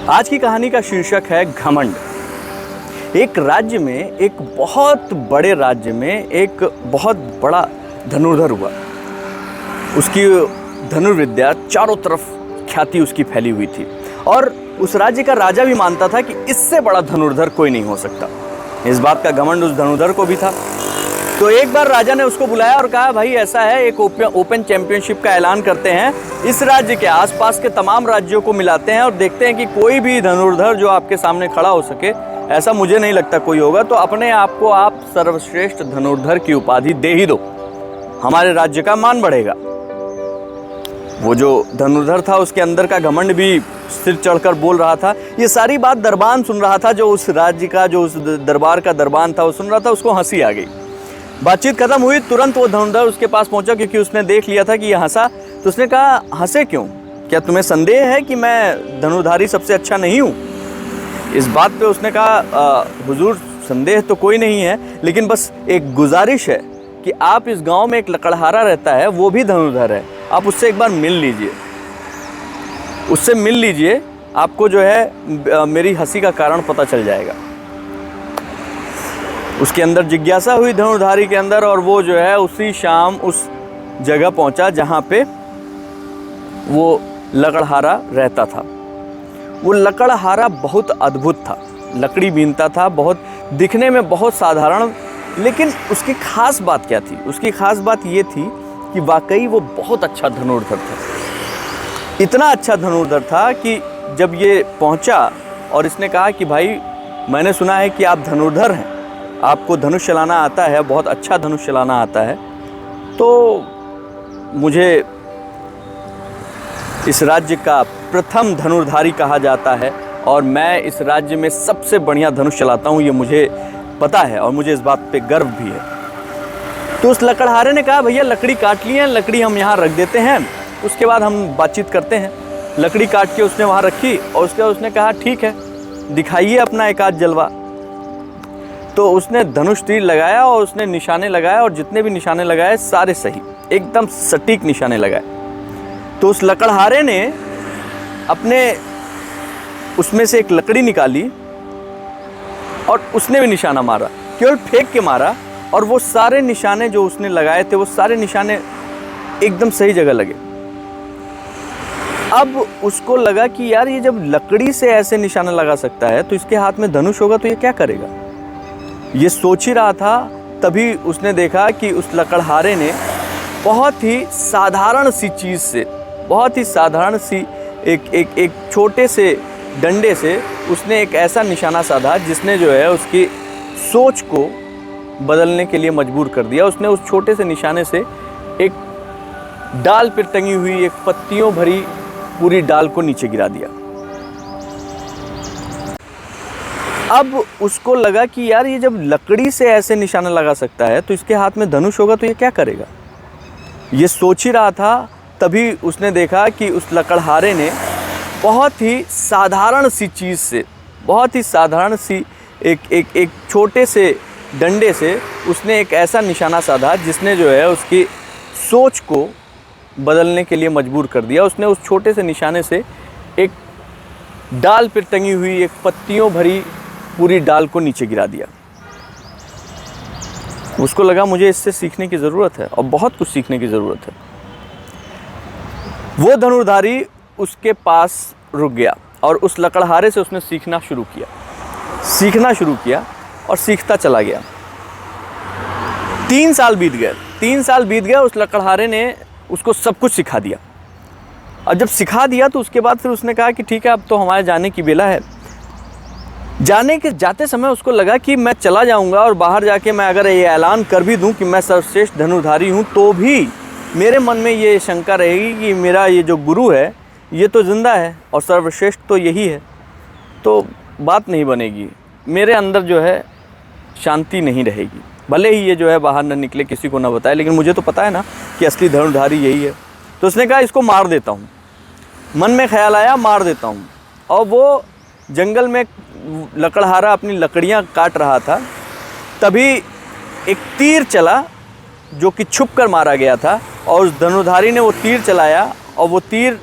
आज की कहानी का शीर्षक है घमंड। एक राज्य में, एक बहुत बड़े राज्य में एक बहुत बड़ा धनुर्धर हुआ। उसकी धनुर्विद्या चारों तरफ ख्याति उसकी फैली हुई थी और उस राज्य का राजा भी मानता था कि इससे बड़ा धनुर्धर कोई नहीं हो सकता। इस बात का घमंड उस धनुर्धर को भी था। तो एक बार राजा ने उसको बुलाया और कहा, भाई ऐसा है, एक ओपन चैंपियनशिप का ऐलान करते हैं, इस राज्य के आसपास के तमाम राज्यों को मिलाते हैं और देखते हैं कि कोई भी धनुर्धर जो आपके सामने खड़ा हो सके, ऐसा मुझे नहीं लगता कोई होगा, तो अपने आप को आप सर्वश्रेष्ठ धनुर्धर की उपाधि दे ही दो, हमारे राज्य का मान बढ़ेगा। वो जो धनुर्धर था उसके अंदर का घमंड भी सिर चढ़कर बोल रहा था। ये सारी बात दरबान सुन रहा था, जो उस राज्य का, जो उस दरबार का दरबान था, वो सुन रहा था। उसको हंसी आ गई। बातचीत खत्म हुई, तुरंत वो धनुर्धर उसके पास पहुंचा, क्योंकि उसने देख लिया था कि ये हंसा। तो उसने कहा, हंसे क्यों? क्या तुम्हें संदेह है कि मैं धनुर्धारी सबसे अच्छा नहीं हूँ? इस बात पे उसने कहा, हुजूर संदेह तो कोई नहीं है, लेकिन बस एक गुजारिश है कि आप इस गांव में एक लकड़हारा रहता है, वो भी धनुर्धर है, आप उससे एक बार मिल लीजिए, उससे मिल लीजिए, आपको जो है मेरी हंसी का कारण पता चल जाएगा। उसके अंदर जिज्ञासा हुई धनुर्धारी के अंदर, और वो जो है उसी शाम उस जगह पहुंचा जहां पे वो लकड़हारा रहता था। वो लकड़हारा बहुत अद्भुत था, लकड़ी बीनता था, बहुत दिखने में बहुत साधारण, लेकिन उसकी खास बात क्या थी? उसकी खास बात ये थी कि वाकई वो बहुत अच्छा धनुर्धर था। इतना अच्छा धनुर्धर था कि जब ये पहुंचा और इसने कहा कि भाई मैंने सुना है कि आप धनुर्धर हैं, आपको धनुष चलाना आता है, बहुत अच्छा धनुष चलाना आता है, तो मुझे इस राज्य का प्रथम धनुर्धारी कहा जाता है और मैं इस राज्य में सबसे बढ़िया धनुष चलाता हूँ, ये मुझे पता है और मुझे इस बात पे गर्व भी है। तो उस लकड़हारे ने कहा, भैया लकड़ी काट ली है, लकड़ी हम यहाँ रख देते हैं, उसके बाद हम बातचीत करते हैं। लकड़ी काट के उसने वहाँ रखी और उसके बाद उसने कहा, ठीक है, दिखाइए अपना एक आध जलवा। तो उसने धनुष तीर लगाया और उसने निशाने लगाए, और जितने भी निशाने लगाए सारे सही, एकदम सटीक निशाने लगाए। तो उस लकड़हारे ने अपने उसमें से एक लकड़ी निकाली और उसने भी निशाना मारा, केवल फेंक के मारा, और वो सारे निशाने जो उसने लगाए थे, वो सारे निशाने एकदम सही जगह लगे। अब उसको लगा कि यार ये जब लकड़ी से ऐसे निशाना लगा सकता है, तो इसके हाथ में धनुष होगा तो ये क्या करेगा? ये सोच ही रहा था, तभी उसने देखा कि उस लकड़हारे ने बहुत ही साधारण सी चीज़ से, बहुत ही साधारण सी एक छोटे से डंडे से उसने एक ऐसा निशाना साधा जिसने जो है उसकी सोच को बदलने के लिए मजबूर कर दिया। उसने उस छोटे से निशाने से एक डाल पर टंगी हुई एक पत्तियों भरी पूरी डाल को नीचे गिरा दिया। अब उसको लगा कि यार ये जब लकड़ी से ऐसे निशाना लगा सकता है, तो इसके हाथ में धनुष होगा तो ये क्या करेगा? ये सोच ही रहा था, तभी उसने देखा कि उस लकड़हारे ने बहुत ही साधारण सी चीज़ से, बहुत ही साधारण सी एक छोटे से डंडे से उसने एक ऐसा निशाना साधा जिसने जो है उसकी सोच को बदलने के लिए मजबूर कर दिया। उसने उस छोटे से निशाने से एक डाल पर टंगी हुई एक पत्तियों भरी पूरी डाल को नीचे गिरा दिया। उसको लगा मुझे इससे सीखने की ज़रूरत है और बहुत कुछ सीखने की ज़रूरत है। वो धनुर्धारी उसके पास रुक गया और उस लकड़हारे से उसने सीखना शुरू किया और सीखता चला गया। 3 साल बीत गए। उस लकड़हारे ने उसको सब कुछ सिखा दिया, और जब सिखा दिया तो उसके बाद फिर उसने कहा कि ठीक है, अब तो हमारे जाने की बेला है। जाते समय उसको लगा कि मैं चला जाऊंगा और बाहर जाके मैं अगर ये ऐलान कर भी दूं कि मैं सर्वश्रेष्ठ धनुर्धारी हूं, तो भी मेरे मन में ये शंका रहेगी कि मेरा ये जो गुरु है ये तो जिंदा है और सर्वश्रेष्ठ तो यही है, तो बात नहीं बनेगी, मेरे अंदर जो है शांति नहीं रहेगी। भले ही ये जो है बाहर न निकले, किसी को ना बताए, लेकिन मुझे तो पता है ना कि असली धनुर्धारी यही है। तो उसने कहा इसको मार देता हूँ। मन में ख्याल आया, मार देता हूँ। और वो जंगल में लकड़हारा अपनी लकड़ियाँ काट रहा था, तभी एक तीर चला जो कि छुप कर मारा गया था, और उस धनुर्धारी ने वो तीर चलाया और वो तीर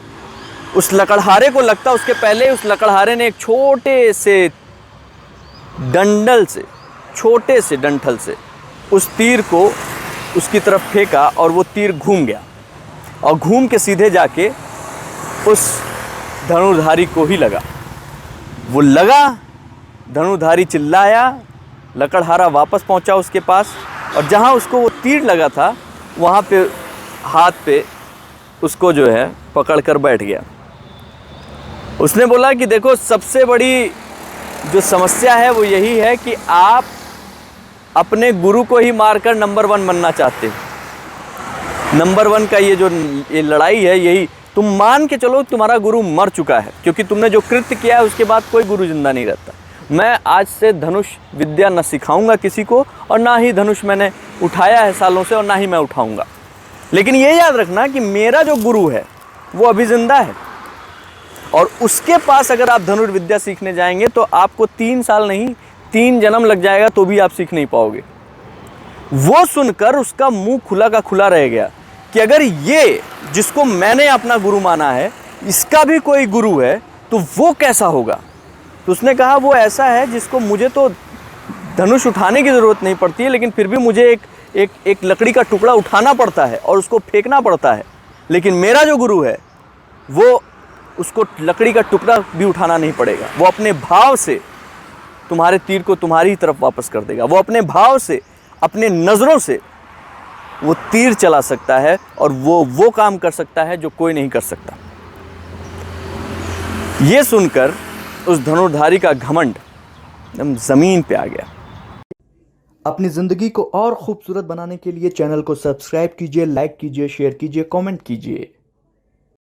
उस लकड़हारे को लगता, उसके पहले उस लकड़हारे ने एक छोटे से डंठल से उस तीर को उसकी तरफ फेंका और वो तीर घूम गया और घूम के सीधे जाके उस धनुर्धारी को ही लगा। वो लगा, धनुर्धारी चिल्लाया, लकड़हारा वापस पहुंचा उसके पास और जहां उसको वो तीर लगा था वहां पे हाथ पे उसको जो है पकड़ कर बैठ गया। उसने बोला कि देखो, सबसे बड़ी जो समस्या है वो यही है कि आप अपने गुरु को ही मारकर नंबर 1 बनना चाहते हो। नंबर 1 का ये लड़ाई है, यही तुम मान के चलो तुम्हारा गुरु मर चुका है, क्योंकि तुमने जो कृत्य किया है उसके बाद कोई गुरु जिंदा नहीं रहता। मैं आज से धनुष विद्या न सिखाऊंगा किसी को, और ना ही धनुष मैंने उठाया है सालों से, और ना ही मैं उठाऊंगा। लेकिन ये याद रखना कि मेरा जो गुरु है वो अभी जिंदा है, और उसके पास अगर आप धनुर्विद्या सीखने जाएंगे तो आपको 3 साल नहीं 3 जन्म लग जाएगा तो भी आप सीख नहीं पाओगे। वो सुनकर उसका मुंह खुला का खुला रह गया कि अगर ये जिसको मैंने अपना गुरु माना है इसका भी कोई गुरु है तो वो कैसा होगा। तो उसने कहा वो ऐसा है जिसको मुझे तो धनुष उठाने की ज़रूरत नहीं पड़ती है, लेकिन फिर भी मुझे एक लकड़ी का टुकड़ा उठाना पड़ता है और उसको फेंकना पड़ता है। लेकिन मेरा जो गुरु है वो उसको लकड़ी का टुकड़ा भी उठाना नहीं पड़ेगा, वो अपने भाव से तुम्हारे तीर को तुम्हारी तरफ वापस कर देगा। वो अपने भाव से, अपने नज़रों से वो तीर चला सकता है और वो काम कर सकता है जो कोई नहीं कर सकता। ये सुनकर उस धनुर्धारी का घमंड एकदम ज़मीन पे आ गया। अपनी ज़िंदगी को और खूबसूरत बनाने के लिए चैनल को सब्सक्राइब कीजिए, लाइक कीजिए, शेयर कीजिए, कमेंट कीजिए।